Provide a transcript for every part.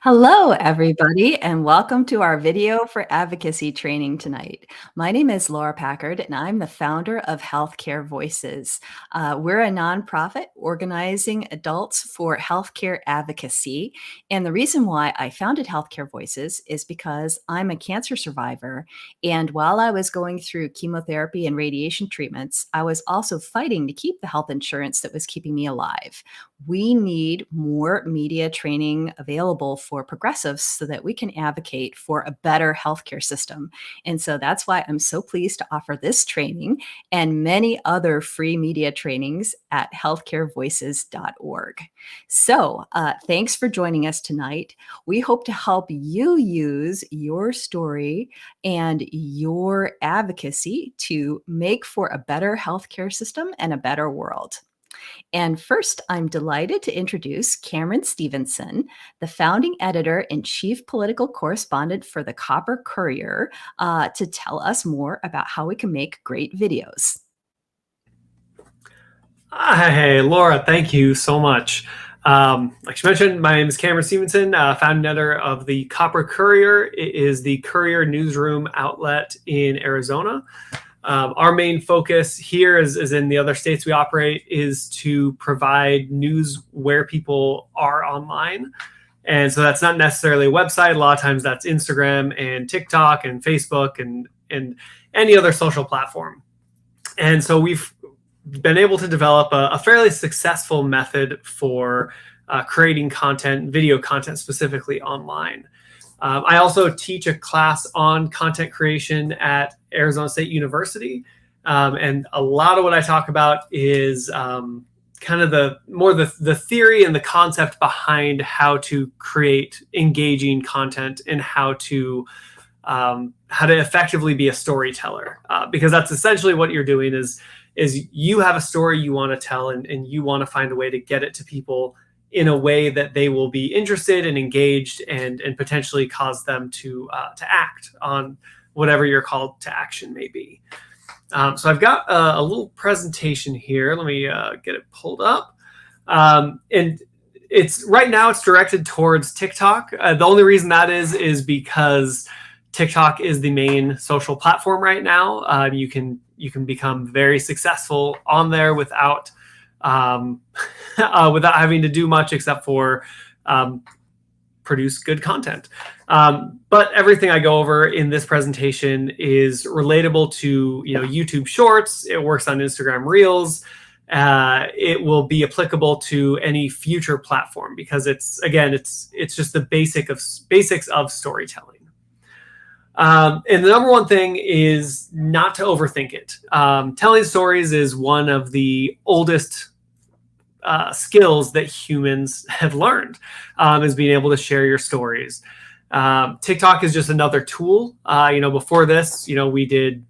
Hello, everybody, and welcome to our video for advocacy training tonight. My name is Laura Packard, and I'm the founder of Healthcare Voices. We're a nonprofit organizing adults for healthcare advocacy. And the reason why I founded Healthcare Voices is because I'm a cancer survivor. And while I was going through chemotherapy and radiation treatments, I was also fighting to keep the health insurance that was keeping me alive. We need more media training available for progressives so that we can advocate for a better healthcare system. And so that's why I'm so pleased to offer this training and many other free media trainings at healthcarevoices.org. So thanks for joining us tonight. We hope to help you use your story and your advocacy to make for a better healthcare system and a better world. And first, I'm delighted to introduce Cameron Stevenson, the founding editor and chief political correspondent for the Copper Courier, to tell us more about how we can make great videos. Hey, Laura, thank you so much. Like you mentioned, my name is Cameron Stevenson, founding editor of the Copper Courier. It is the Courier newsroom outlet in Arizona. Our main focus here, as in the other states we operate, is to provide news where people are online. And so that's not necessarily a website. A lot of times that's Instagram and TikTok and Facebook and any other social platform. And so we've been able to develop a fairly successful method for creating content, video content specifically online. I also teach a class on content creation at Arizona State University. And a lot of what I talk about is kind of the theory and the concept behind how to create engaging content and how to effectively be a storyteller. Because that's essentially what you're doing is you have a story you want to tell and you want to find a way to get it to people in a way that they will be interested and engaged and potentially cause them to act on whatever your call to action may be. So I've got a little presentation here. Let me get it pulled up. And it's right now it's directed towards TikTok. The only reason that is because TikTok is the main social platform right now. You can become very successful on there without having to do much except for produce good content. But everything I go over in this presentation is relatable to YouTube Shorts. It works on Instagram Reels. It will be applicable to any future platform because it's just the basics of storytelling. And the number one thing is not to overthink it. Telling stories is one of the oldest skills that humans have learned, is being able to share your stories. TikTok is just another tool. Before this, we did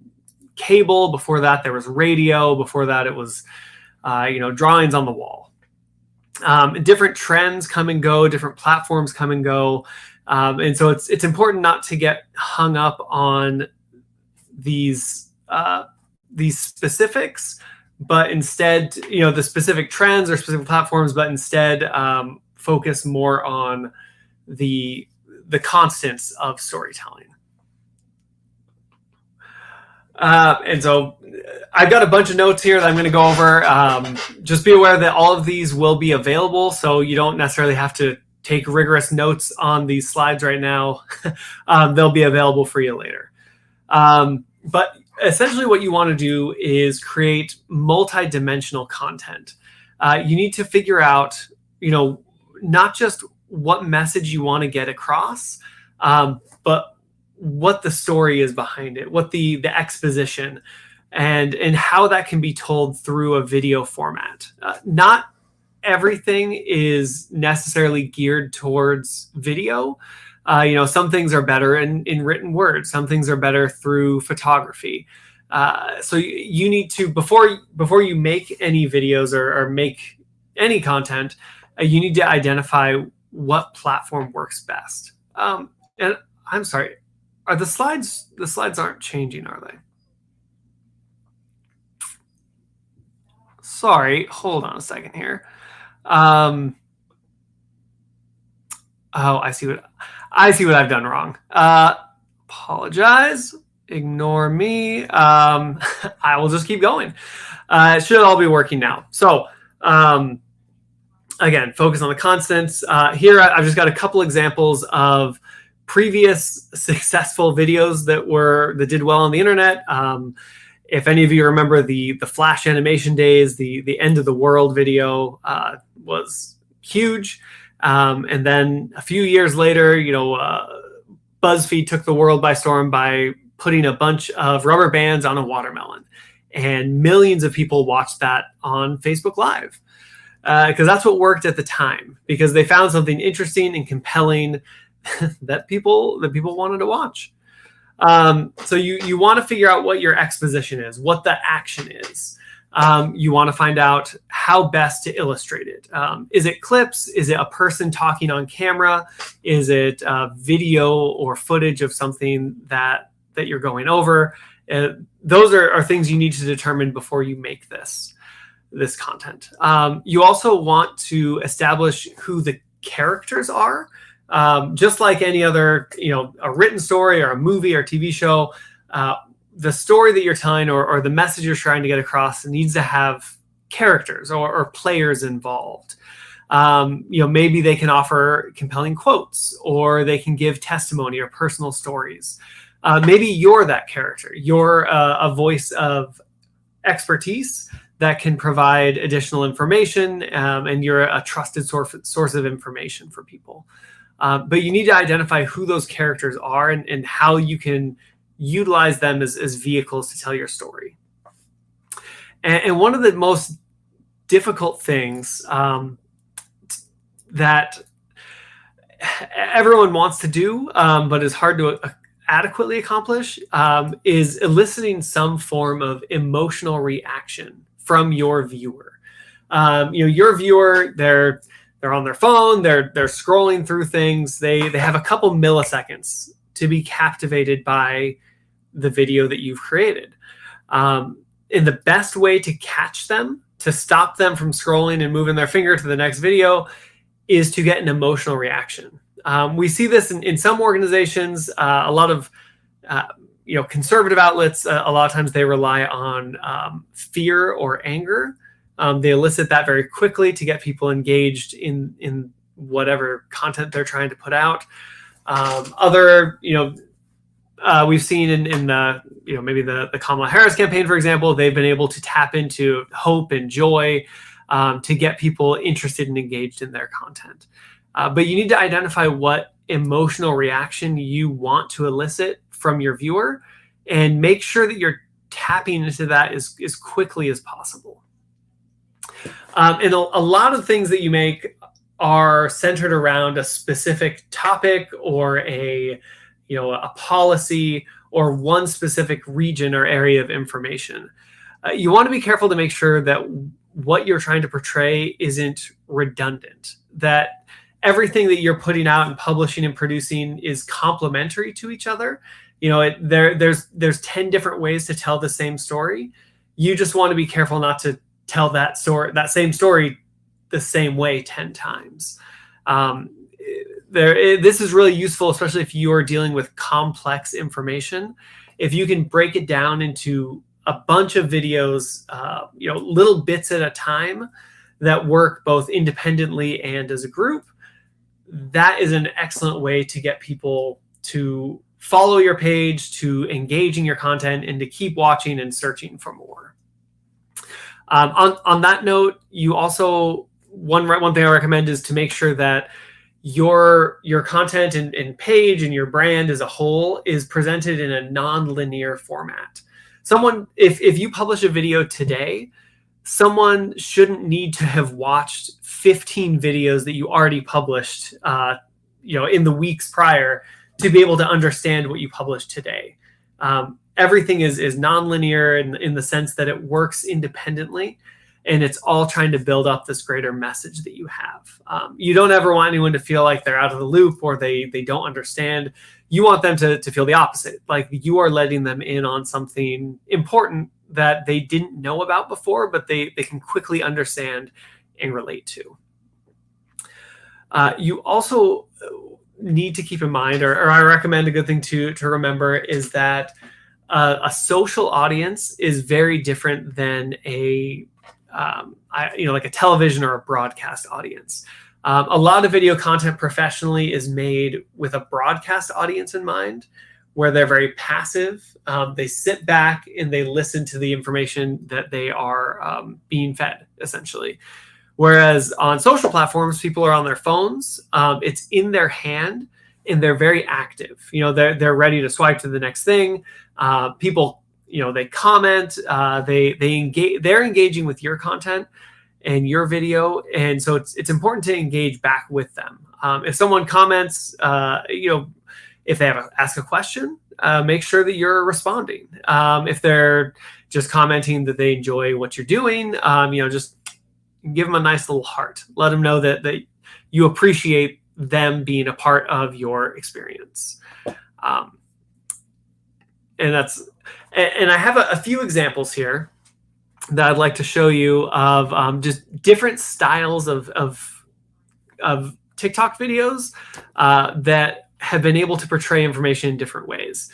cable. Before that, there was radio. Before that, it was, drawings on the wall. Different trends come and go. Different platforms come and go. And so it's important not to get hung up on these specifics, but instead, the specific trends or specific platforms, but instead focus more on the constants of storytelling. And so I've got a bunch of notes here that I'm going to go over. Just be aware that all of these will be available, so you don't necessarily have to take rigorous notes on these slides right now. They'll be available for you later. But essentially what you want to do is create multi-dimensional content. You need to figure out, not just what message you want to get across, but what the story is behind it, what the exposition, and how that can be told through a video format. Not everything is necessarily geared towards video. Some things are better in written words. Some things are better through photography. So you need to, before you make any videos or make any content, you need to identify what platform works best. And I'm sorry, are the slides aren't changing, are they? Sorry, hold on a second here. Oh, I see what I've done wrong. Apologize. Ignore me. I will just keep going. It should all be working now. So, again, focus on the constants. Here, I've just got a couple examples of previous successful videos that did well on the internet. If any of you remember the Flash animation days, the end of the world video was huge. And then a few years later, BuzzFeed took the world by storm by putting a bunch of rubber bands on a watermelon. And millions of people watched that on Facebook Live. Because that's what worked at the time, because they found something interesting and compelling that people wanted to watch. So you want to figure out what your exposition is, what the action is. You want to find out how best to illustrate it. Is it clips? Is it a person talking on camera? Is it video or footage of something that you're going over? Those are things you need to determine before you make this content. You also want to establish who the characters are. Just like any other, a written story or a movie or TV show, the story that you're telling or the message you're trying to get across needs to have characters or players involved. Maybe they can offer compelling quotes, or they can give testimony or personal stories. Maybe you're that character. You're a voice of expertise that can provide additional information, and you're a trusted source of information for people. But you need to identify who those characters are and how you can utilize them as vehicles to tell your story. And one of the most difficult things that everyone wants to do, but is hard to adequately accomplish, is eliciting some form of emotional reaction from your viewer. Your viewer, they're on their phone, they're scrolling through things. They have a couple milliseconds to be captivated by the video that you've created. And the best way to catch them, to stop them from scrolling and moving their finger to the next video, is to get an emotional reaction. We see this in some organizations. A lot of conservative outlets, a lot of times they rely on fear or anger. They elicit that very quickly to get people engaged in whatever content they're trying to put out. We've seen in the maybe the Kamala Harris campaign, for example, they've been able to tap into hope and joy to get people interested and engaged in their content. But you need to identify what emotional reaction you want to elicit from your viewer, and make sure that you're tapping into that as quickly as possible. And a lot of things that you make are centered around a specific topic or a policy or one specific region or area of information. You want to be careful to make sure that what you're trying to portray isn't redundant, that everything that you're putting out and publishing and producing is complementary to each other. There's 10 different ways to tell the same story. You just want to be careful not to tell that same story the same way 10 times. This is really useful, especially if you are dealing with complex information. If you can break it down into a bunch of videos, little bits at a time that work both independently and as a group, that is an excellent way to get people to follow your page, to engage in your content, and to keep watching and searching for more. On that note, you also, one thing I recommend is to make sure that your content and page and your brand as a whole is presented in a non-linear format. If you publish a video today, someone shouldn't need to have watched 15 videos that you already published in the weeks prior to be able to understand what you published today. Everything is non-linear in the sense that it works independently, and it's all trying to build up this greater message that you have. You don't ever want anyone to feel like they're out of the loop or they don't understand. You want them to feel the opposite, like you are letting them in on something important that they didn't know about before, but they can quickly understand and relate to. You also need to keep in mind, or I recommend a good thing to remember, is that a social audience is very different than like a television or a broadcast audience. A lot of video content professionally is made with a broadcast audience in mind, where they're very passive. They sit back and they listen to the information that they are being fed, essentially. Whereas on social platforms, people are on their phones. It's in their hand, and they're very active. They're ready to swipe to the next thing. People, they comment. They engage. They're engaging with your content and your video, and so it's important to engage back with them. If someone comments, if they ask a question, make sure that you're responding. If they're just commenting that they enjoy what you're doing, just give them a nice little heart. Let them know that you appreciate them being a part of your experience. And I have a few examples here that I'd like to show you of just different styles of TikTok videos that have been able to portray information in different ways.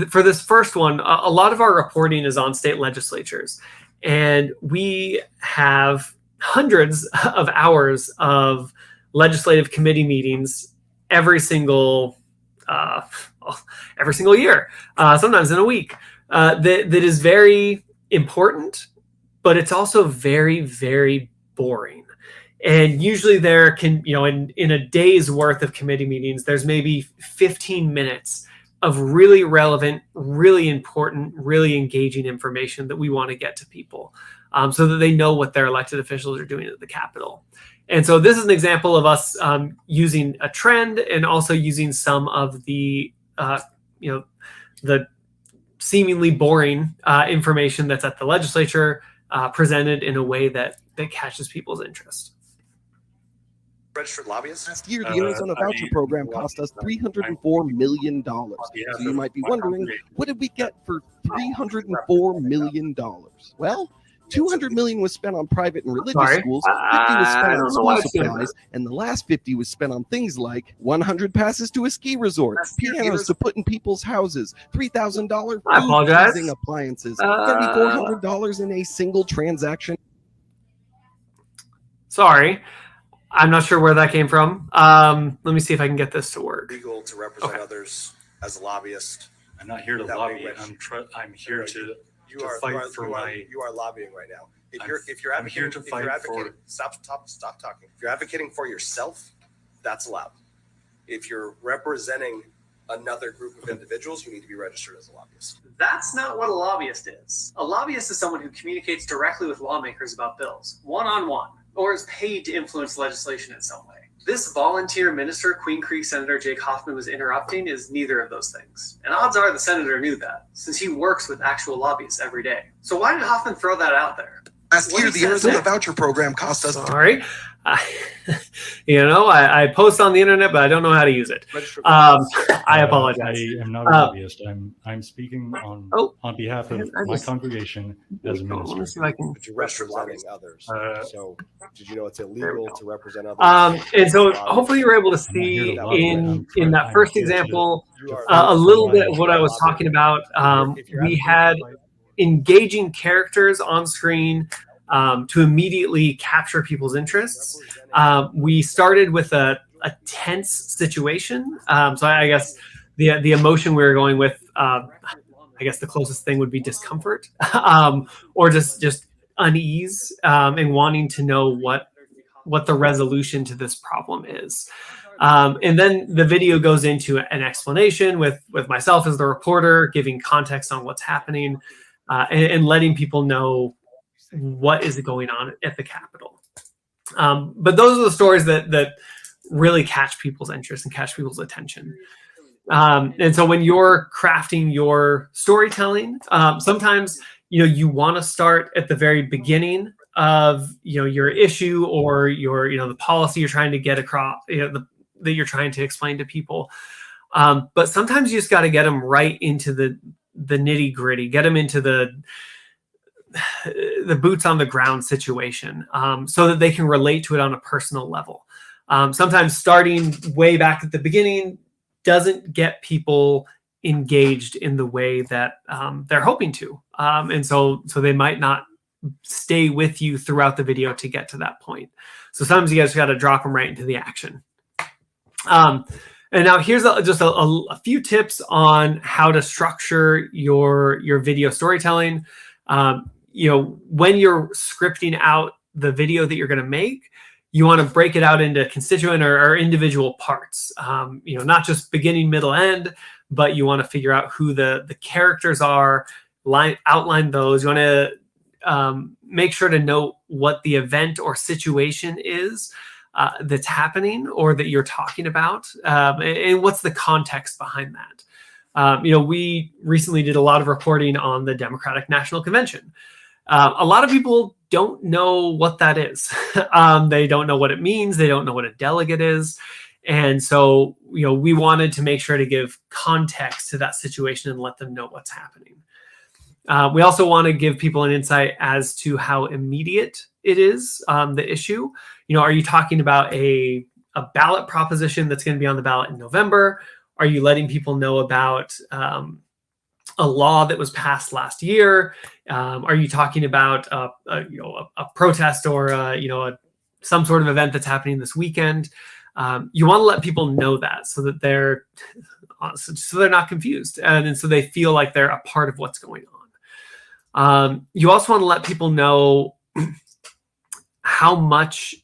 For this first one, a lot of our reporting is on state legislatures, and we have hundreds of hours of legislative committee meetings every single year, sometimes in a week. That is very important, but it's also very, very boring. And usually there can, in a day's worth of committee meetings, there's maybe 15 minutes of really relevant, really important, really engaging information that we want to get to people, so that they know what their elected officials are doing at the Capitol. And so this is an example of us using a trend and also using some of the, the seemingly boring information that's at the legislature presented in a way that catches people's interest. Registered lobbyists. Last year, the Arizona voucher program cost us $304 million. So you might be wondering, what did we get for $304 million? Well, $200 million was spent on private and religious schools, 50 was spent on school supplies, and the last 50 was spent on things like 100 passes to a ski resort, pianos to put in people's houses, $3,000 food-freezing appliances, $3,400 in a single transaction. Sorry. I'm not sure where that came from. Let me see if I can get this to work. Legal to represent others as a lobbyist. I'm not here to lobby. I'm here to fight for my. You are lobbying right now. If you're advocating, stop talking. If you're advocating for yourself, that's allowed. If you're representing another group of individuals, you need to be registered as a lobbyist. That's not what a lobbyist is. A lobbyist is someone who communicates directly with lawmakers about bills, one-on-one, or is paid to influence legislation in some way. This volunteer minister, Queen Creek Senator Jake Hoffman was interrupting, is neither of those things. And odds are the senator knew that, since he works with actual lobbyists every day. So why did Hoffman throw that out there? Last year, the Arizona voucher program cost us... Sorry. I post on the internet, but I don't know how to use it. I apologize. I am not a lobbyist. I'm speaking on behalf of my congregation as a minister. Let me see if I can. But you're representing others. So did you know it's illegal to represent others? And so hopefully you were able to see in that first example a little bit of what I was talking about. We had engaging characters on screen to immediately capture people's interests. We started with a tense situation. So I guess the emotion we were going with, I guess the closest thing would be discomfort, or just unease, and wanting to know what the resolution to this problem is. And then the video goes into an explanation with myself as the reporter, giving context on what's happening, and letting people know what is going on at the Capitol. But those are the stories that really catch people's interest and catch people's attention. And so when you're crafting your storytelling, sometimes you want to start at the very beginning of your issue or your the policy you're trying to get across, that you're trying to explain to people. But sometimes you just got to get them right into the nitty gritty, get them into the boots on the ground situation, so that they can relate to it on a personal level. Sometimes starting way back at the beginning doesn't get people engaged in the way that they're hoping to. And so they might not stay with you throughout the video to get to that point. So sometimes you guys got to drop them right into the action. And now here's just a few tips on how to structure your video storytelling. When you're scripting out the video that you're going to make, you want to break it out into constituent or individual parts. Not just beginning, middle, end, but you want to figure out who the characters are, outline those. You want to make sure to note what the event or situation is that's happening or that you're talking about, and what's the context behind that. We recently did a lot of reporting on the Democratic National Convention. A lot of people don't know what that is. They don't know what it means. They don't know what a delegate is. And so, we wanted to make sure to give context to that situation and let them know what's happening. We also want to give people an insight as to how immediate it is, the issue. Are you talking about a ballot proposition that's going to be on the ballot in November? Are you letting people know about a law that was passed last year? Are you talking about a protest or some sort of event that's happening this weekend? You want to let people know that so that they're not confused, and so they feel like they're a part of what's going on. You also want to let people know how much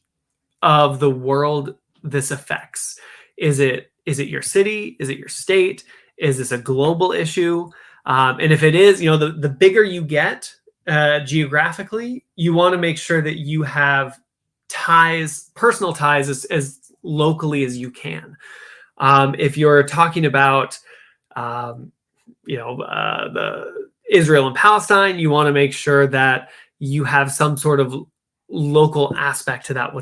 of the world this affects. Is it your city? Is it your state? Is this a global issue? And if it is, the bigger you get geographically, you want to make sure that you have personal ties as locally as you can. If you're talking about, the Israel and Palestine, you want to make sure that you have some sort of local aspect to that,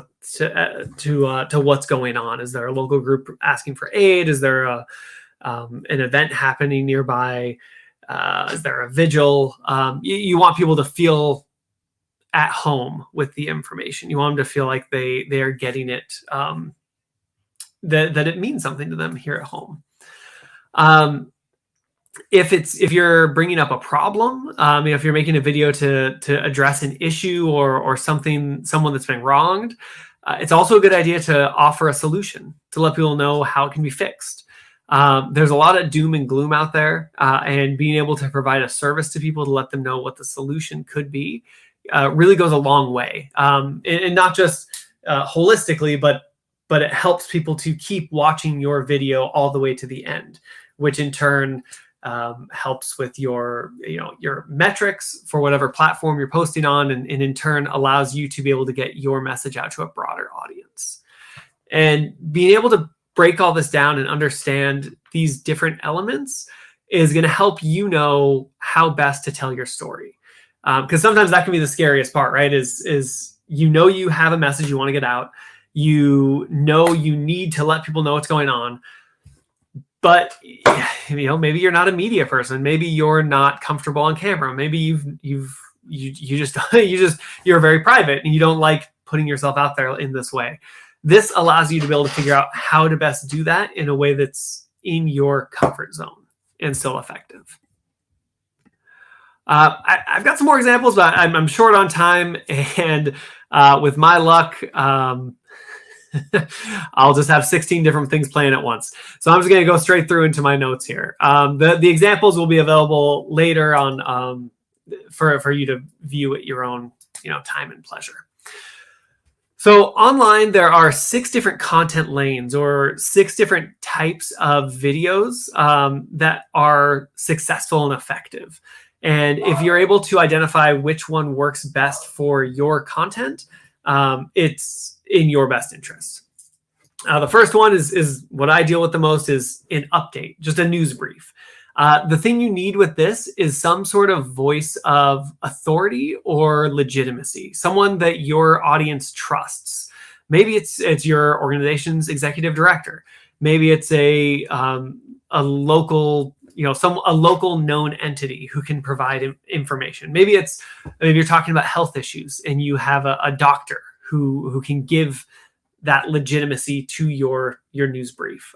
to what's going on. Is there a local group asking for aid? Is there an event happening nearby? Is there a vigil? You want people to feel at home with the information. You want them to feel like they are getting it, that it means something to them here at home. If you're bringing up a problem, if you're making a video to address an issue or someone that's been wronged, it's also a good idea to offer a solution to let people know how it can be fixed. There's a lot of doom and gloom out there, and being able to provide a service to people to let them know what the solution could be really goes a long way, and not just holistically, but it helps people to keep watching your video all the way to the end, which in turn helps with your metrics for whatever platform you're posting on, and in turn allows you to be able to get your message out to a broader audience. And being able to break all this down and understand these different elements is going to help you know how best to tell your story. Because sometimes that can be the scariest part, right? Is you have a message you want to get out. You need to let people know what's going on. But maybe you're not a media person. Maybe you're not comfortable on camera. Maybe you're very private and you don't like putting yourself out there in this way. This allows you to be able to figure out how to best do that in a way that's in your comfort zone and still effective. I've got some more examples, but I'm short on time, and with my luck, I'll just have 16 different things playing at once. So I'm just going to go straight through into my notes here. The examples will be available later on for you to view at your own time and pleasure. So online, there are 6 different content lanes or 6 different types of videos that are successful and effective. And if you're able to identify which one works best for your content, it's in your best interest. The first one is what I deal with the most, is an update, just a news brief. The thing you need with this is some sort of voice of authority or legitimacy, someone that your audience trusts. Maybe it's your organization's executive director. Maybe it's a local, a local known entity who can provide information. Maybe you're talking about health issues and you have a doctor who can give that legitimacy to your news brief.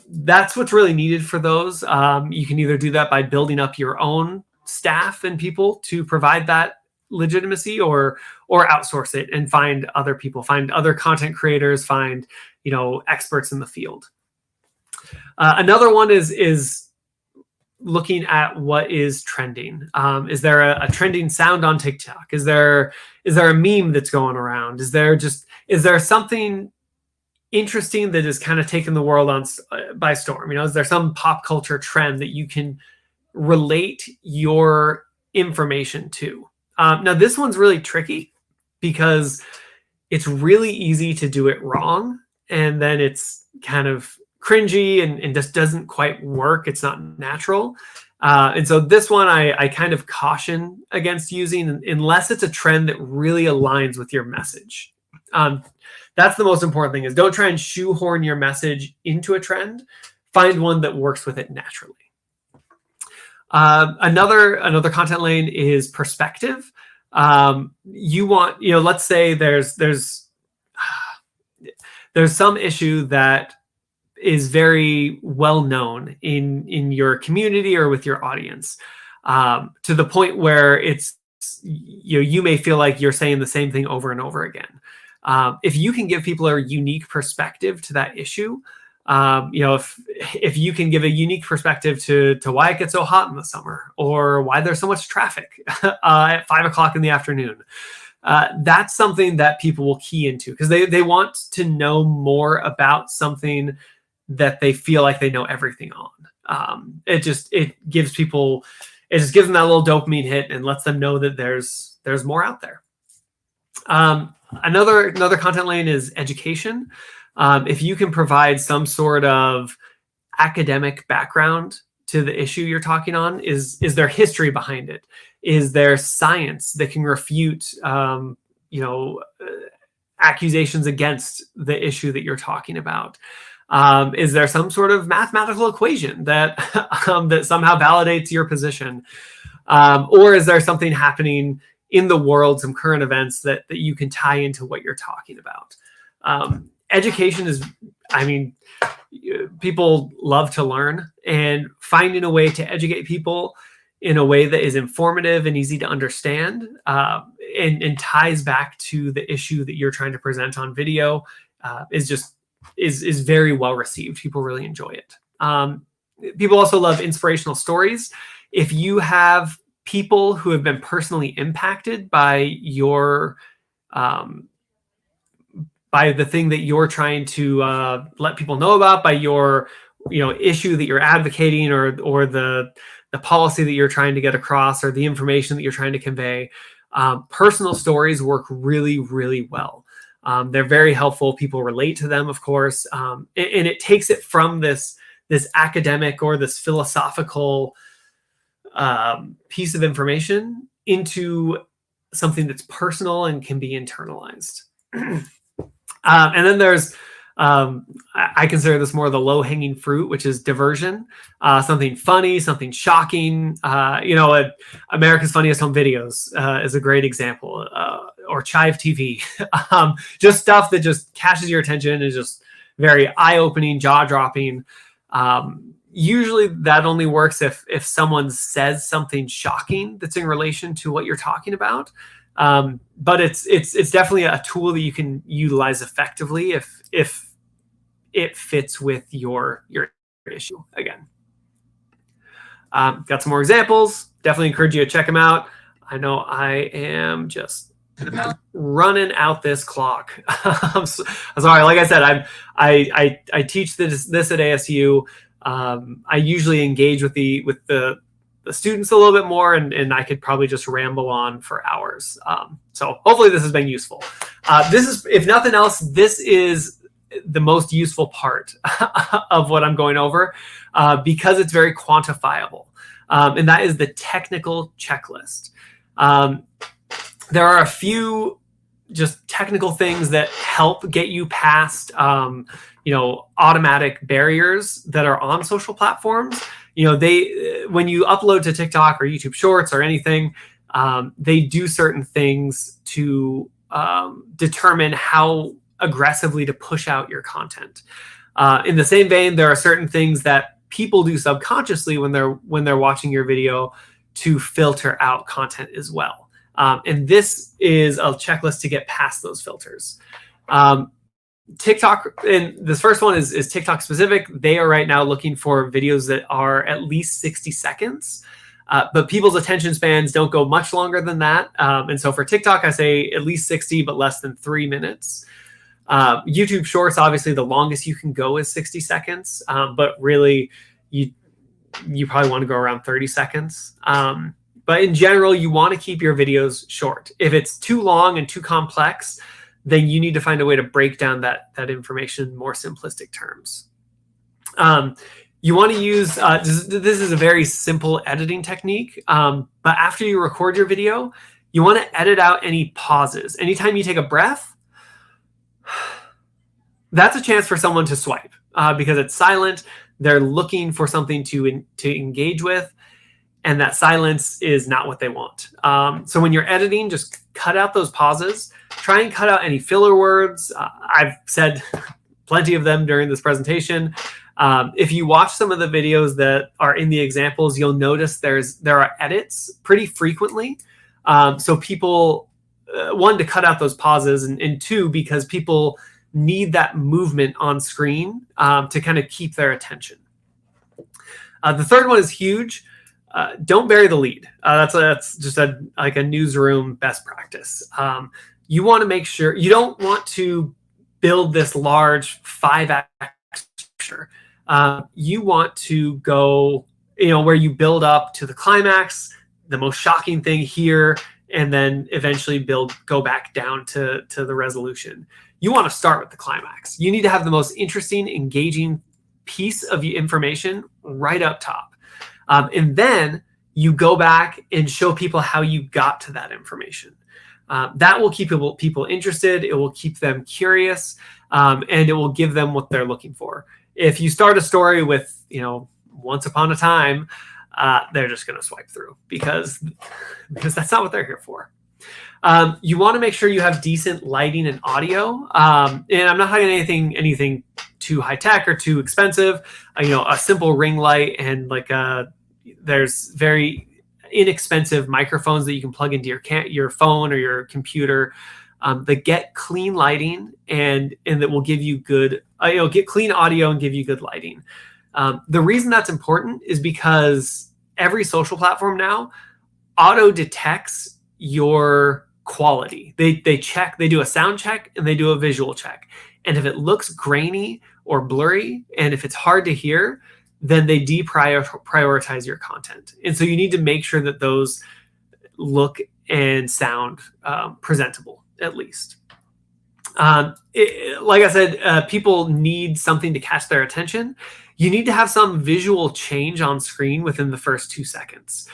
That's what's really needed for those. You can either do that by building up your own staff and people to provide that legitimacy, or outsource it and find other people, find other content creators, find, you know, experts in the field. Another one is looking at what is trending. Is there a trending sound on TikTok? Is there a meme that's going around? Is there something interesting that is kind of taking the world by storm? You know, is there some pop culture trend that you can relate your information to? Now, this one's really tricky because it's really easy to do it wrong, and then it's kind of cringy and just doesn't quite work. It's not natural. And so this one I kind of caution against using unless it's a trend that really aligns with your message. That's the most important thing, is don't try and shoehorn your message into a trend. Find one that works with it naturally. Another content lane is perspective. You want, you know, let's say there's some issue that is very well known in your community or with your audience, to the point where it's, you know, you may feel like you're saying the same thing over and over again. If you can give people a unique perspective to that issue, you know, if you can give a unique perspective to why it gets so hot in the summer, or why there's so much traffic at 5 o'clock in the afternoon, that's something that people will key into, because they want to know more about something that they feel like they know everything on. It just gives them that little dopamine hit and lets them know that there's more out there. Another content lane is education. If you can provide some sort of academic background to the issue you're talking on, is there history behind it? Is there science that can refute, you know, accusations against the issue that you're talking about? Is there some sort of mathematical equation that that somehow validates your position? Or is there something happening in the world, some current events that you can tie into what you're talking about? Education is, I mean, people love to learn, and finding a way to educate people in a way that is informative and easy to understand, and ties back to the issue that you're trying to present on video, is very well received. People really enjoy it. People also love inspirational stories. If you have people who have been personally impacted by your by the thing that you're trying to let people know about, by your, you know, issue that you're advocating, or the policy that you're trying to get across, or the information that you're trying to convey, personal stories work really, really well. They're very helpful. People relate to them, of course, and it takes it from this academic or this philosophical piece of information into something that's personal and can be internalized. And then there's, I consider this more the low-hanging fruit, which is diversion. Something funny, something shocking. You know, America's Funniest Home Videos is a great example, or Chive TV. Just stuff that just catches your attention, is just very eye-opening, jaw-dropping. Usually that only works if someone says something shocking that's in relation to what you're talking about. But it's definitely a tool that you can utilize effectively if it fits with your issue. Again, got some more examples. Definitely encourage you to check them out. I know I am just running out this clock. I'm sorry. Like I said, I teach this at ASU. I usually engage with the students a little bit more, and I could probably just ramble on for hours. So hopefully this has been useful. This is, if nothing else, this is the most useful part of what I'm going over, because it's very quantifiable. And that is the technical checklist. There are a few just technical things that help get you past, you know, automatic barriers that are on social platforms. You know, when you upload to TikTok or YouTube Shorts or anything, they do certain things to determine how aggressively to push out your content. In the same vein, there are certain things that people do subconsciously when they're watching your video to filter out content as well. And this is a checklist to get past those filters. TikTok, and this first one is TikTok specific. They are right now looking for videos that are at least 60 seconds. But people's attention spans don't go much longer than that. And so for TikTok, I say at least 60, but less than 3 minutes. YouTube Shorts, obviously the longest you can go is 60 seconds. But really, you probably want to go around 30 seconds. But in general, you want to keep your videos short. If it's too long and too complex, then you need to find a way to break down that information in more simplistic terms. You want to use, this is a very simple editing technique, but after you record your video, you want to edit out any pauses. Anytime you take a breath, that's a chance for someone to swipe because it's silent. They're looking for something to engage with, and that silence is not what they want. So when you're editing, just cut out those pauses. Try and cut out any filler words. I've said plenty of them during this presentation. If you watch some of the videos that are in the examples, you'll notice there are edits pretty frequently. So people, one, to cut out those pauses, and two, because people need that movement on screen to kind of keep their attention. The third one is huge. Don't bury the lead. That's just like a newsroom best practice. You want to make sure you don't want to build this large 5x structure. You want to go, where you build up to the climax, the most shocking thing here, and then eventually go back down to the resolution. You want to start with the climax. You need to have the most interesting, engaging piece of information right up top. And then you go back and show people how you got to that information. That will keep people interested. It will keep them curious, and it will give them what they're looking for. If you start a story with, once upon a time, they're just going to swipe through because that's not what they're here for. You want to make sure you have decent lighting and audio. And I'm not talking anything too high tech or too expensive. A simple ring light and there's very inexpensive microphones that you can plug into your phone or your computer that get clean lighting and that will give you good, get clean audio and give you good lighting. The reason that's important is because every social platform now auto detects your quality. They do a sound check and they do a visual check. And if it looks grainy or blurry, and if it's hard to hear, then they deprioritize your content. And so you need to make sure that those look and sound presentable, at least. Like I said, people need something to catch their attention. You need to have some visual change on screen within the first 2 seconds.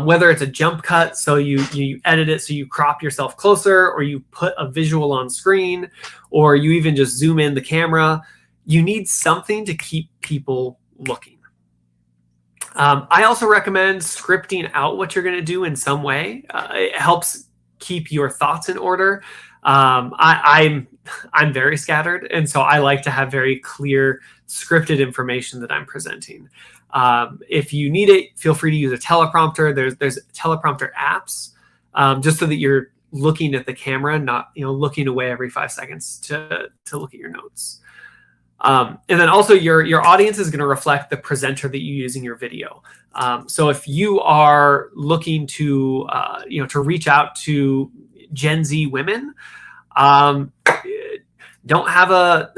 Whether it's a jump cut, so you edit it so you crop yourself closer, or you put a visual on screen, or you even just zoom in the camera. You need something to keep people looking. I also recommend scripting out what you're going to do in some way. It helps keep your thoughts in order. I'm very scattered, and so I like to have very clear scripted information that I'm presenting. If you need it, feel free to use a teleprompter. There's teleprompter apps, just so that you're looking at the camera, not looking away every 5 seconds to look at your notes. And then also your audience is going to reflect the presenter that you use in your video. So if you are looking to to reach out to Gen Z women, don't have a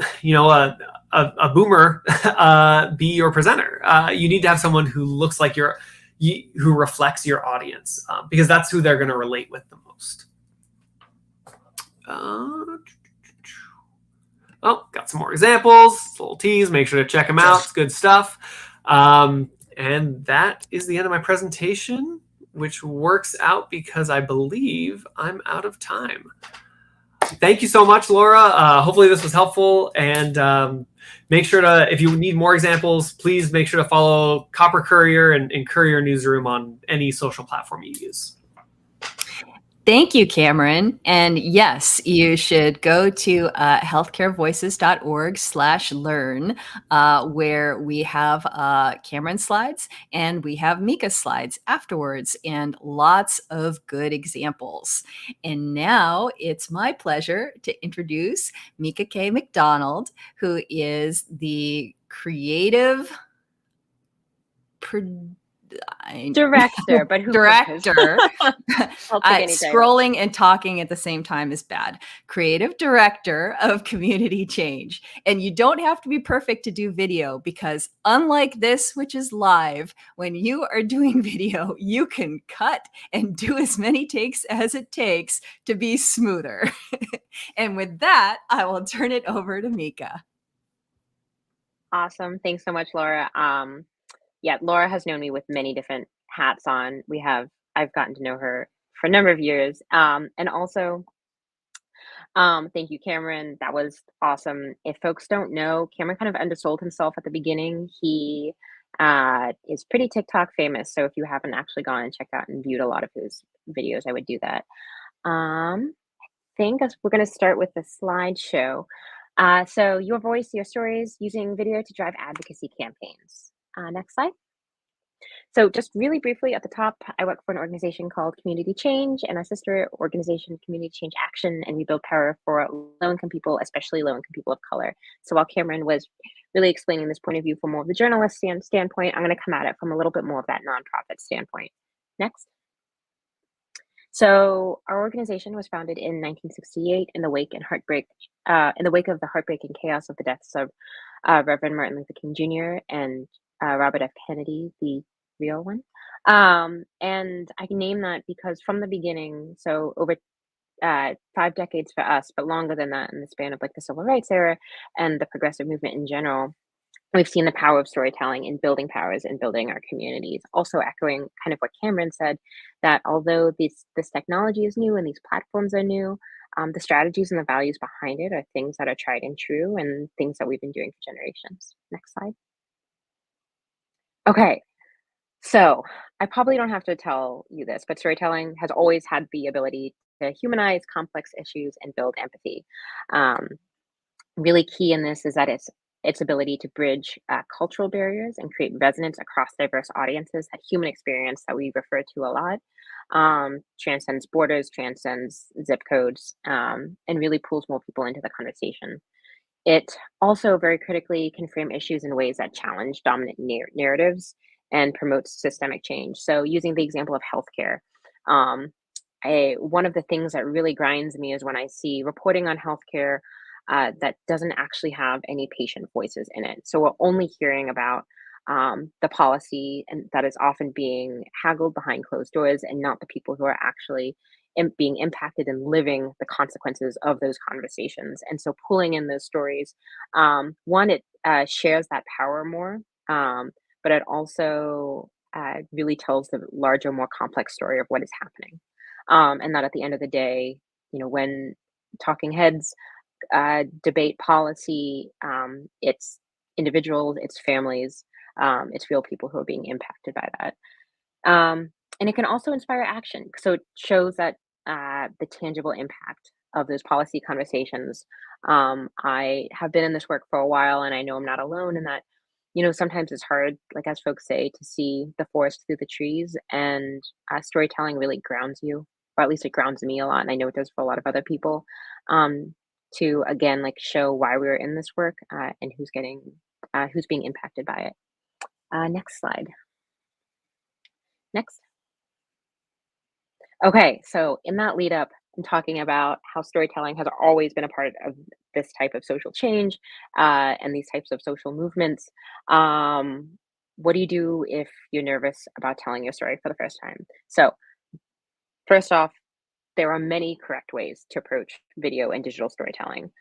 boomer be your presenter. You need to have someone who looks like who reflects your audience, because that's who they're going to relate with the most. Got some more examples, little tease. Make sure to check them out. It's good stuff. And that is the end of my presentation, which works out because I believe I'm out of time. Thank you so much, Laura. Hopefully this was helpful. And make sure to, if you need more examples, please make sure to follow Copper Courier and Courier Newsroom on any social platform you use. Thank you, Cameron. And yes, you should go to healthcarevoices.org/learn, where we have Cameron's slides and we have Mika's slides afterwards, and lots of good examples. And now it's my pleasure to introduce Mika K. McDonald, who is the creative director, but who director. I'll take any Scrolling and talking at the same time is bad. Creative director of community change. And you don't have to be perfect to do video, because unlike this, which is live, when you are doing video, you can cut and do as many takes as it takes to be smoother. And with that, I will turn it over to Mika. Awesome. Thanks so much, Laura. Yeah, Laura has known me with many different hats on. I've gotten to know her for a number of years. And also, thank you, Cameron. That was awesome. If folks don't know, Cameron kind of undersold himself at the beginning. He is pretty TikTok famous. So if you haven't actually gone and checked out and viewed a lot of his videos, I would do that. I think we're going to start with the slideshow. So your voice, your stories, using video to drive advocacy campaigns. Next slide. So just really briefly at the top, I work for an organization called Community Change and our sister organization, Community Change Action, and we build power for low-income people, especially low-income people of color. So while Cameron was really explaining this point of view from more of the journalist standpoint, I'm going to come at it from a little bit more of that nonprofit standpoint. Next. So our organization was founded in 1968 in the wake of the heartbreak and chaos of the deaths of Reverend Martin Luther King Jr. and Robert F. Kennedy, the real one. And I can name that because from the beginning, so over 5 decades for us, but longer than that in the span of like the civil rights era and the progressive movement in general, we've seen the power of storytelling in building powers and building our communities. Also echoing kind of what Cameron said, that although this technology is new and these platforms are new, the strategies and the values behind it are things that are tried and true and things that we've been doing for generations. Next slide. Okay, so I probably don't have to tell you this, but storytelling has always had the ability to humanize complex issues and build empathy. Really key in this is that its ability to bridge cultural barriers and create resonance across diverse audiences. That human experience that we refer to a lot transcends borders, transcends zip codes, and really pulls more people into the conversation. It also very critically can frame issues in ways that challenge dominant narratives and promotes systemic change. So using the example of healthcare, one of the things that really grinds me is when I see reporting on healthcare that doesn't actually have any patient voices in it. So we're only hearing about the policy, and that is often being haggled behind closed doors, and not the people who are actually being impacted and living the consequences of those conversations. And so pulling in those stories, one, it shares that power more, but it also really tells the larger, more complex story of what is happening. And that at the end of the day, when talking heads debate policy, it's individuals, it's families, it's real people who are being impacted by that. And it can also inspire action. So it shows that the tangible impact of those policy conversations. I have been in this work for a while, and I know I'm not alone in that. Sometimes it's hard, like as folks say, to see the forest through the trees, and storytelling really grounds you, or at least it grounds me a lot, and I know it does for a lot of other people. To again, like show why we're in this work and who's being impacted by it. Next slide. Next. Okay, so in that lead up, I'm talking about how storytelling has always been a part of this type of social change and these types of social movements. What do you do if you're nervous about telling your story for the first time? So first off, there are many correct ways to approach video and digital storytelling.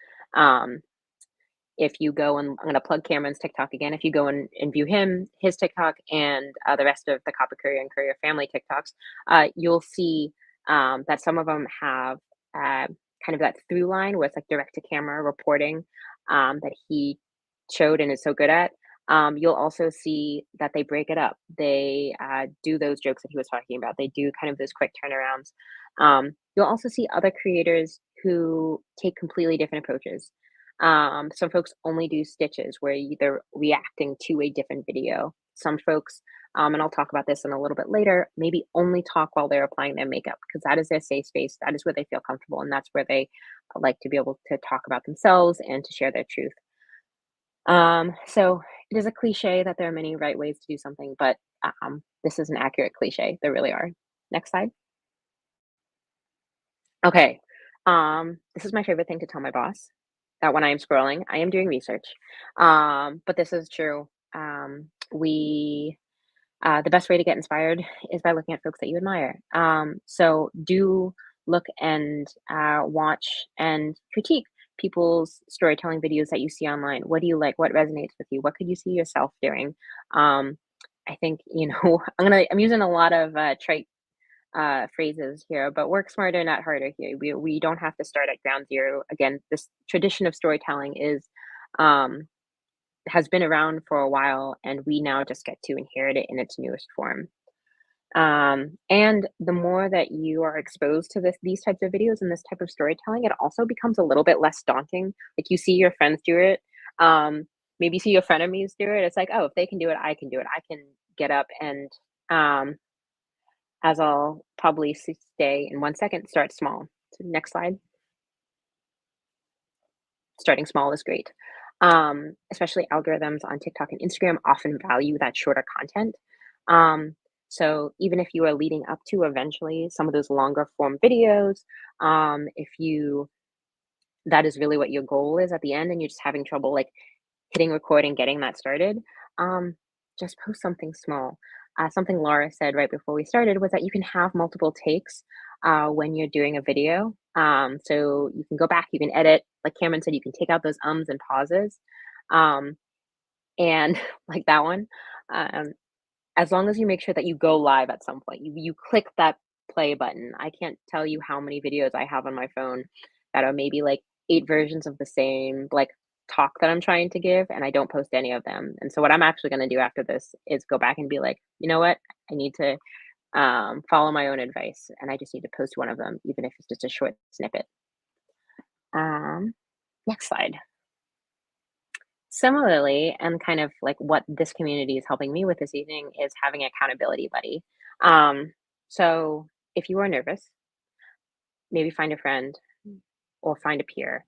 If you go and I'm going to plug Cameron's TikTok again. If you go and view his TikTok and the rest of the Copper Courier and Courier family TikToks, you'll see that some of them have kind of that through line where it's like direct to camera reporting that he showed and is so good at. You'll also see that they break it up. They do those jokes that he was talking about. They do kind of those quick turnarounds. You'll also see other creators who take completely different approaches. Some folks only do stitches where they're reacting to a different video. Some folks, and I'll talk about this in a little bit later, maybe only talk while they're applying their makeup because that is their safe space. That is where they feel comfortable, and that's where they like to be able to talk about themselves and to share their truth. So it is a cliche that there are many right ways to do something, but this is an accurate cliche. There really are. Next slide. Okay. This is my favorite thing to tell my boss that when I am scrolling, I am doing research. But this is true. The best way to get inspired is by looking at folks that you admire. So do look and watch and critique people's storytelling videos that you see online. What do you like? What resonates with you? What could you see yourself doing? I think, I'm using a lot of trite phrases here, but work smarter, not harder here. We don't have to start at ground zero. Again, this tradition of storytelling um, has been around for a while, and we now just get to inherit it in its newest form. And the more that you are exposed to these types of videos and this type of storytelling, it also becomes a little bit less daunting. Like you see your friends do it, maybe you see your frenemies do it. It's like, oh, if they can do it, I can do it. I can get up and as I'll probably say in 1 second, start small. So next slide. Starting small is great. Especially algorithms on TikTok and Instagram often value that shorter content. So even if you are leading up to eventually some of those longer form videos, if you that is really what your goal is at the end and you're just having trouble like hitting record and getting that started, just post something small. Something Laura said right before we started was that you can have multiple takes when you're doing a video. So you can go back, you can edit. Like Cameron said, you can take out those ums and pauses. Um, and like that one, um, as long as you make sure that you go live at some point, you click that play button. I can't tell you how many videos I have on my phone that are maybe like 8 versions of the same like talk that I'm trying to give, and I don't post any of them. And so what I'm actually going to do after this is go back and be like, you know what? I need to follow my own advice, and I just need to post one of them, even if it's just a short snippet. Um, Next slide. Similarly, and kind of like what this community is helping me with this evening is having an accountability buddy. So if you are nervous, maybe find a friend or find a peer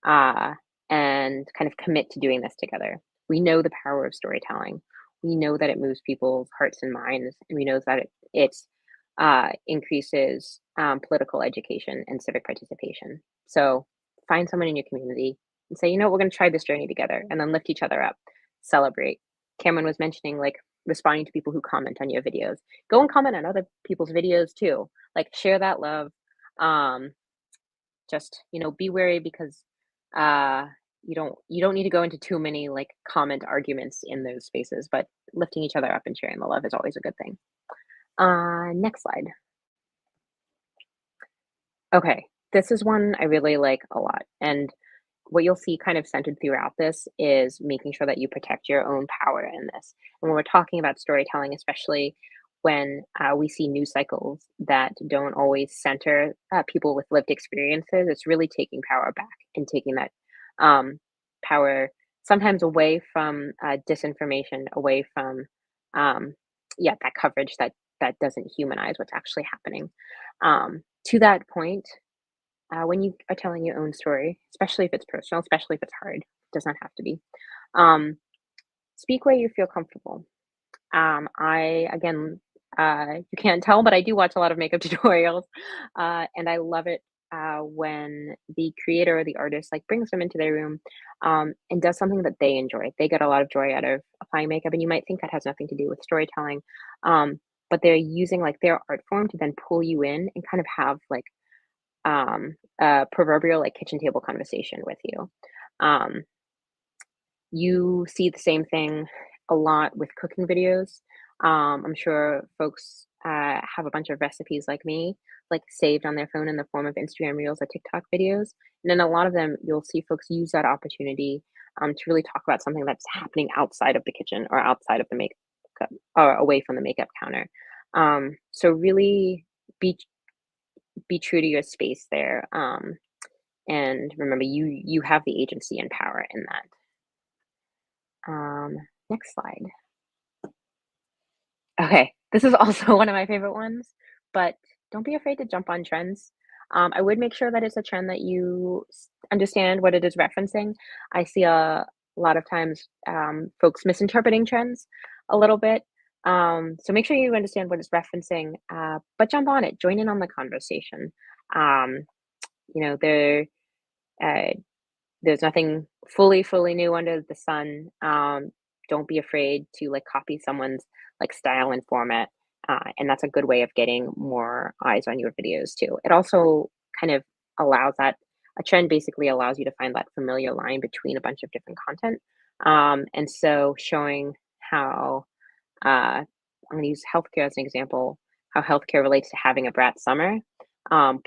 uh, and kind of commit to doing this together. We know the power of storytelling. We know that it moves people's hearts and minds, and we know that it increases political education and civic participation. So find someone in your community and say, you know, we're going to try this journey together, and then lift each other up, celebrate. Cameron was mentioning like responding to people who comment on your videos. Go and comment on other people's videos too. Like share that love. Um, just be wary because uh you don't need to go into too many like comment arguments in those spaces, but lifting each other up and sharing the love is always a good thing. Next slide. Okay, this is one I really like a lot, and what you'll see kind of centered throughout this is making sure that you protect your own power in this. And when we're talking about storytelling, especially when we see news cycles that don't always center people with lived experiences, it's really taking power back and taking that um, power sometimes away from disinformation, away from that coverage that doesn't humanize what's actually happening. To that point, when you are telling your own story, especially if it's personal, especially if it's hard, it does not have to be. Um, Speak where you feel comfortable. I again, you can't tell, but I do watch a lot of makeup tutorials, and I love it when the creator or the artist like brings them into their room and does something that they enjoy. They get a lot of joy out of applying makeup, and you might think that has nothing to do with storytelling, but they're using like their art form to then pull you in and kind of have like a proverbial like kitchen table conversation with you. Um, you see the same thing a lot with cooking videos. I'm sure folks have a bunch of recipes like me, like saved on their phone in the form of Instagram Reels or TikTok videos. And then a lot of them, you'll see folks use that opportunity to really talk about something that's happening outside of the kitchen or outside of the makeup or away from the makeup counter. So really be be true to your space there. And remember, you have the agency and power in that. Next slide. Okay, this is also one of my favorite ones, but don't be afraid to jump on trends. I would make sure that it's a trend that you understand what it is referencing. I see a lot of times folks misinterpreting trends a little bit. So make sure you understand what it's referencing, but jump on it, join in on the conversation. Um, you know, uh, there's nothing fully new under the sun. Don't be afraid to like copy someone's like style and format, and that's a good way of getting more eyes on your videos too. It also kind of allows that a trend basically allows you to find that familiar line between a bunch of different content. And so showing how I'm going to use healthcare as an example, how healthcare relates to having a brat summer.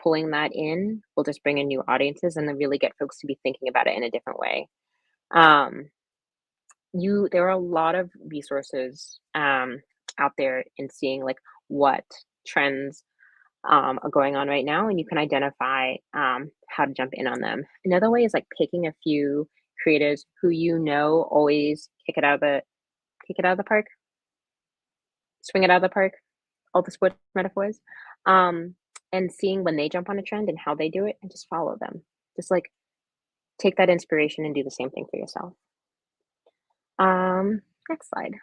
Pulling that in will just bring in new audiences and then really get folks to be thinking about it in a different way. Um, there are a lot of resources out there in seeing like what trends are going on right now, and you can identify how to jump in on them. Another way is like picking a few creators who you know always kick it out of the park, swing it out of the park, all the sports metaphors, um, and seeing when they jump on a trend and how they do it, and just follow them. Just like take that inspiration and do the same thing for yourself. Next slide.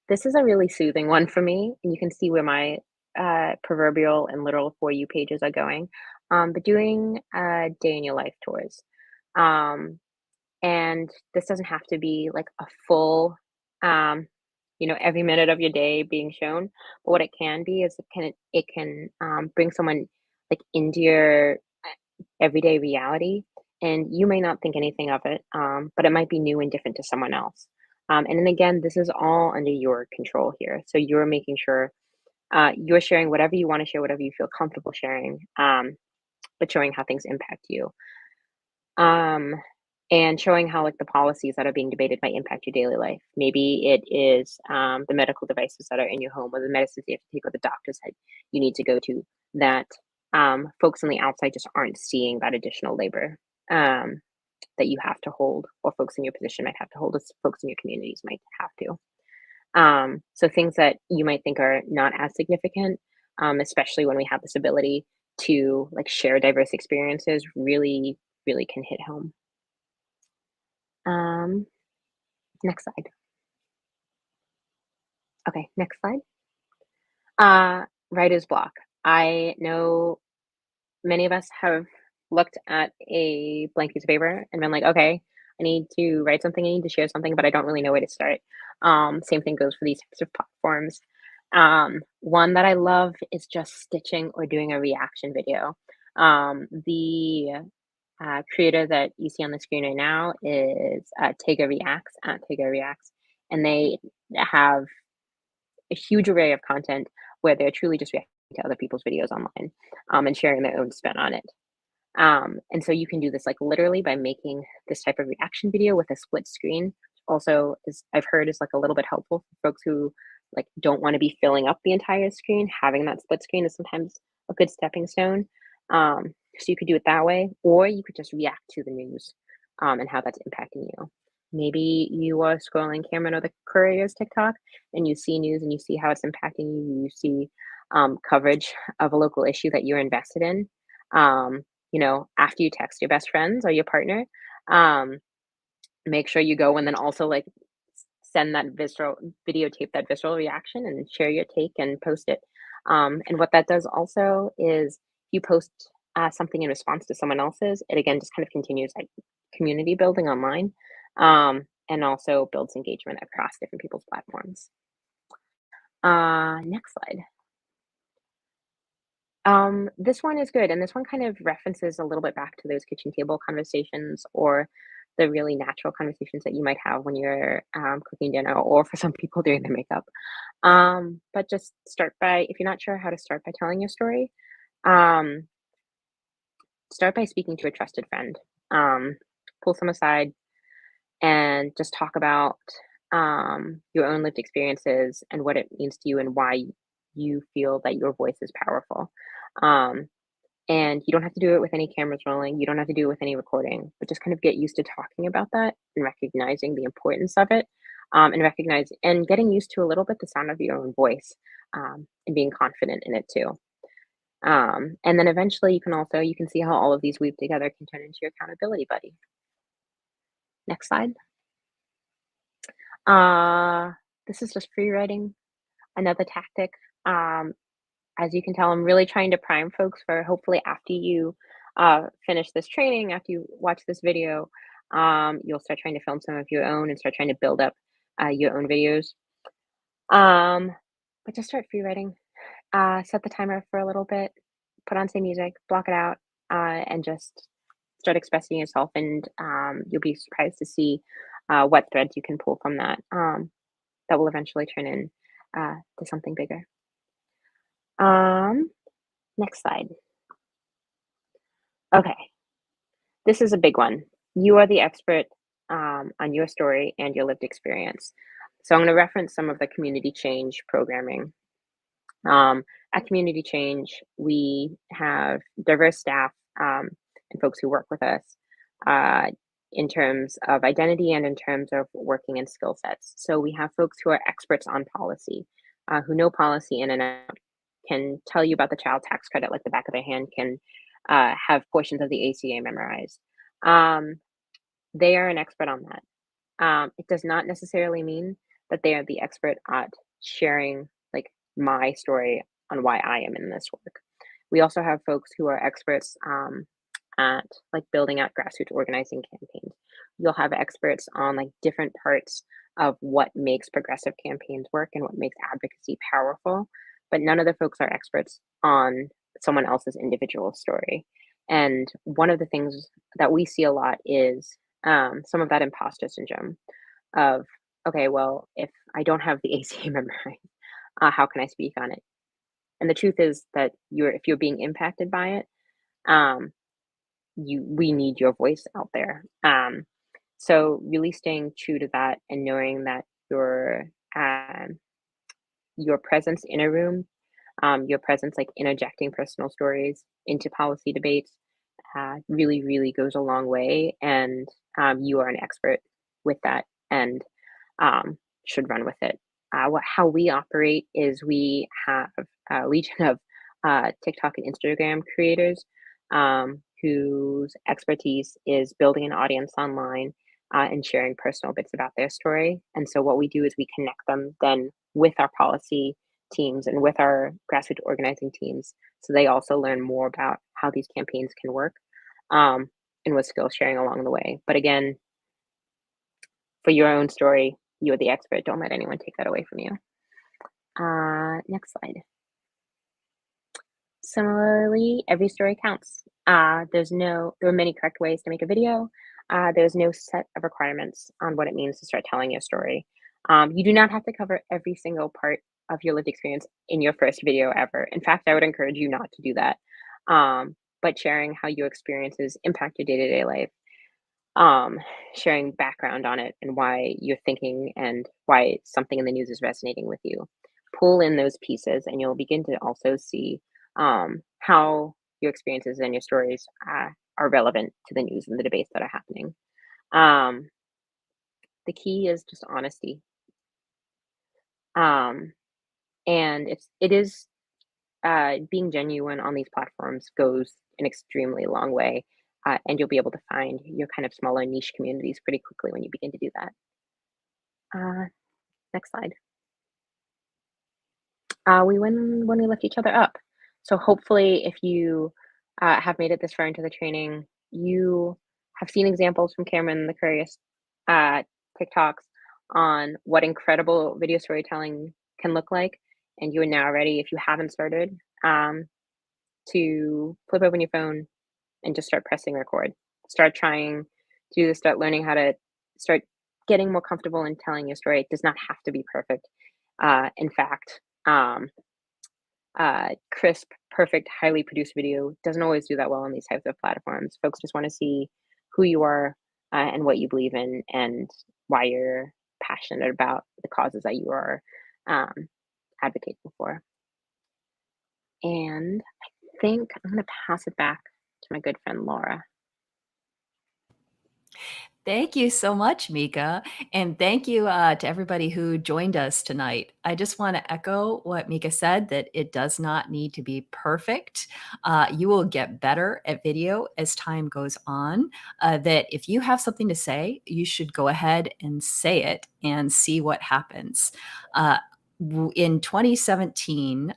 This is a really soothing one for me, and you can see where my proverbial and literal For You pages are going. But doing day in your life tours. And this doesn't have to be like a full, every minute of your day being shown. But what it can be is it can bring someone like into your everyday reality, and you may not think anything of it, but it might be new and different to someone else. And then again, this is all under your control here. So you're making sure you're sharing whatever you want to share, whatever you feel comfortable sharing, but showing how things impact you. Um, and showing how like the policies that are being debated might impact your daily life. Maybe it is the medical devices that are in your home, or the medicines you have to take, or the doctors that you need to go to, that folks on the outside just aren't seeing that additional labor that you have to hold, or folks in your position might have to hold, as folks in your communities might have to. So things that you might think are not as significant, especially when we have this ability to like share diverse experiences, really can hit home. Um, Next slide. Okay, next slide. Writer's block. I know many of us have looked at a blank piece of paper and been like, okay, I need to write something, I need to share something, but I don't really know where to start. Same thing goes for these types of platforms. One that I love is just stitching or doing a reaction video. The creator that you see on the screen right now is Tega Reacts, at Tega Reacts, and they have a huge array of content where they're truly just reacting to other people's videos online, and sharing their own spin on it. And so you can do this like literally by making this type of reaction video with a split screen. Also, is I've heard is like a little bit helpful for folks who like don't want to be filling up the entire screen. Having that split screen is sometimes a good stepping stone. So you could do it that way, or you could just react to the news and how that's impacting you. Maybe you are scrolling Cameron or the Courier's TikTok and you see news and you see how it's impacting you. You see coverage of a local issue that you're invested in. After you text your best friends or your partner, make sure you go and then also like send that videotape that visceral reaction and share your take and post it. And what that does also is you post something in response to someone else's, it again just kind of continues like community building online, and also builds engagement across different people's platforms. Next slide. This one is good, and this one kind of references a little bit back to those kitchen table conversations, or the really natural conversations that you might have when you're cooking dinner, or for some people doing their makeup. But just start by, if you're not sure how to start by telling your story, um, start by speaking to a trusted friend. Pull some aside and just talk about your own lived experiences and what it means to you, and why you feel that your voice is powerful. And you don't have to do it with any cameras rolling. You don't have to do it with any recording, but just kind of get used to talking about that and recognizing the importance of it, and recognize and getting used to a little bit the sound of your own voice, and being confident in it too. And then eventually you can see how all of these weave together can turn into your accountability buddy. Next slide. This is just free writing, another tactic. Um, as you can tell, I'm really trying to prime folks for hopefully after you finish this training, after you watch this video, you'll start trying to film some of your own and start trying to build up your own videos. But just start free writing. Set the timer for a little bit, put on some music, block it out, and just start expressing yourself. And you'll be surprised to see what threads you can pull from that, that will eventually turn in to something bigger. Next slide. Okay, this is a big one. You are the expert on your story and your lived experience. So I'm going to reference some of the community change programming. At Community Change, we have diverse staff and folks who work with us in terms of identity and in terms of working and skill sets. So we have folks who are experts on policy, who know policy in and out, can tell you about the child tax credit like the back of their hand, can have portions of the ACA memorized. They are an expert on that. It does not necessarily mean that they are the expert at sharing like my story on why I am in this work. We also have folks who are experts at like building out grassroots organizing campaigns. You'll have experts on like different parts of what makes progressive campaigns work and what makes advocacy powerful, but none of the folks are experts on someone else's individual story. And one of the things that we see a lot is some of that imposter syndrome of, okay, well, if I don't have the ACA memorized, how can I speak on it? And the truth is that if you're being impacted by it, we need your voice out there. So really staying true to that and knowing that your presence in a room, your presence like interjecting personal stories into policy debates, really, really goes a long way. And you are an expert with that and should run with it. How we operate is we have a legion of TikTok and Instagram creators whose expertise is building an audience online and sharing personal bits about their story. And so what we do is we connect them then with our policy teams and with our grassroots organizing teams. So they also learn more about how these campaigns can work and with skill sharing along the way. But again, for your own story, you're the expert. Don't let anyone take that away from you. Next slide. Similarly, every story counts. There are many correct ways to make a video. There's no set of requirements on what it means to start telling your story. You do not have to cover every single part of your lived experience in your first video ever. In fact, I would encourage you not to do that. But sharing how your experiences impact your day-to-day life, sharing background on it and why you're thinking and why something in the news is resonating with you. Pull in those pieces and you'll begin to also see how your experiences and your stories are relevant to the news and the debates that are happening. The key is just honesty. And it is being genuine on these platforms goes an extremely long way. And you'll be able to find your kind of smaller niche communities pretty quickly when you begin to do that. Next slide. When we lift each other up. So hopefully if you have made it this far into the training, you have seen examples from Cameron the Curious TikToks on what incredible video storytelling can look like. And you are now ready, if you haven't started, to flip open your phone and just start pressing record. Start trying to do this, start learning how to start getting more comfortable in telling your story. It does not have to be perfect. In fact, crisp, perfect, highly produced video doesn't always do that well on these types of platforms. Folks just want to see who you are and what you believe in and why you're passionate about the causes that you are advocating for. And I think I'm going to pass it back to my good friend Laura. Thank you so much, Mika. And thank you to everybody who joined us tonight. I just want to echo what Mika said, that it does not need to be perfect. You will get better at video as time goes on. That if you have something to say, you should go ahead and say it and see what happens. In 2017,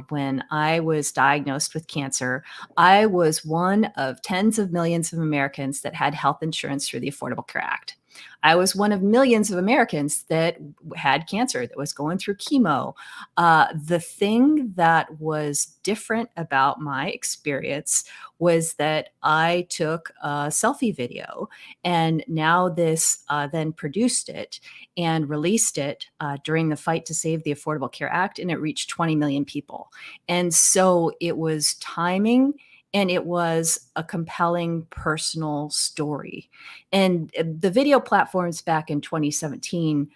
when I was diagnosed with cancer, I was one of tens of millions of Americans that had health insurance through the Affordable Care Act. I was one of millions of Americans that had cancer, that was going through chemo. The thing that was different about my experience was that I took a selfie video, and now this then produced it and released it during the fight to save the Affordable Care Act, and it reached 20 million people. And so it was timing, and it was a compelling personal story. And the video platforms back in 2017,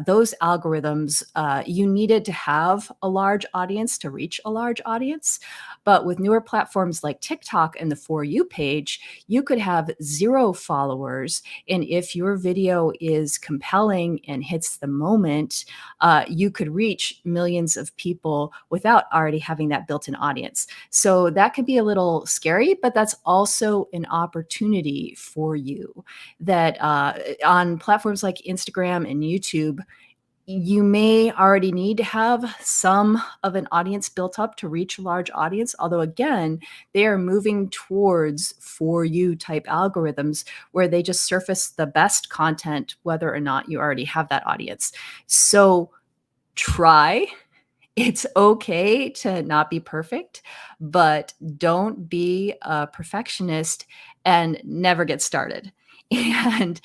those algorithms, you needed to have a large audience to reach a large audience. But with newer platforms like TikTok and the For You page, you could have 0 followers. And if your video is compelling and hits the moment, you could reach millions of people without already having that built-in audience. So that could be a little scary, but that's also an opportunity for you. That on platforms like Instagram and YouTube, you may already need to have some of an audience built up to reach a large audience. Although, again, they are moving towards For You type algorithms where they just surface the best content, whether or not you already have that audience. So try. It's okay to not be perfect, but don't be a perfectionist and never get started. And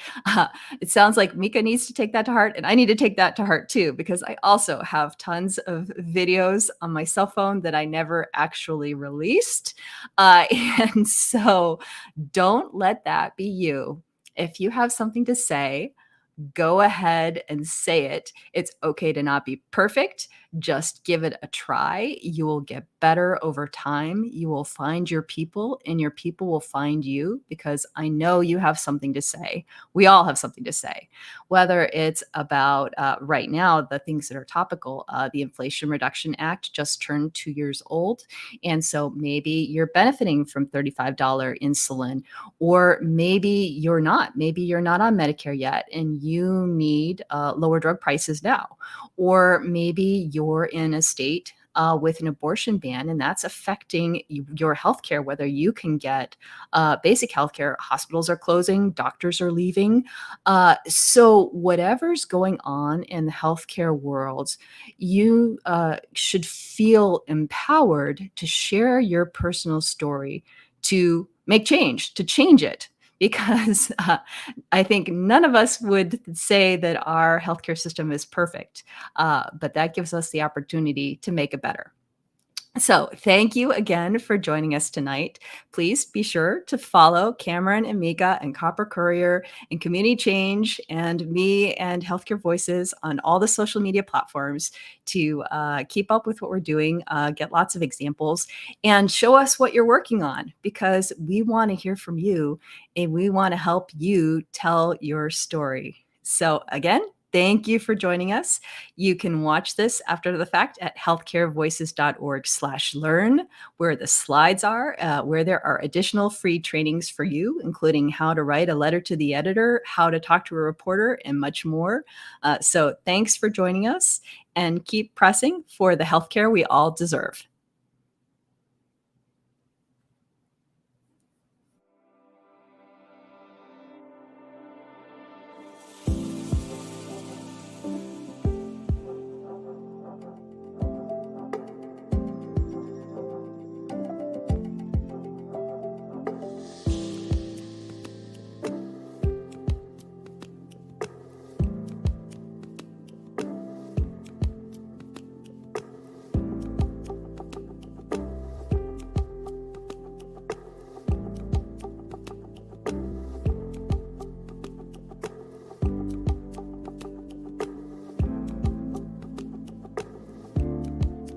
it sounds like Mika needs to take that to heart, and I need to take that to heart too, because I also have tons of videos on my cell phone that I never actually released. And so don't let that be you. If you have something to say, go ahead and say it. It's okay to not be perfect. Just give it a try. You will get better over time. You will find your people, and your people will find you, because I know you have something to say. We all have something to say, whether it's about right now, the things that are topical. The Inflation Reduction Act just turned 2 years old. And so maybe you're benefiting from $35 insulin, or maybe you're not. Maybe you're not on Medicare yet and you need lower drug prices now. Or maybe you're in a state with an abortion ban, and that's affecting your healthcare, whether you can get basic healthcare. Hospitals are closing, doctors are leaving. So whatever's going on in the healthcare world, you should feel empowered to share your personal story, to make change, to change it. Because I think none of us would say that our healthcare system is perfect, but that gives us the opportunity to make it better. So thank you again for joining us tonight. Please be sure to follow Cameron and Mika and Copper Courier and Community Change and me and Healthcare Voices on all the social media platforms to keep up with what we're doing, get lots of examples, and show us what you're working on, because we want to hear from you and we want to help you tell your story. So again, thank you for joining us. You can watch this after the fact at healthcarevoices.org/learn, where the slides are, where there are additional free trainings for you, including how to write a letter to the editor, how to talk to a reporter, and much more. So thanks for joining us, and keep pressing for the healthcare we all deserve.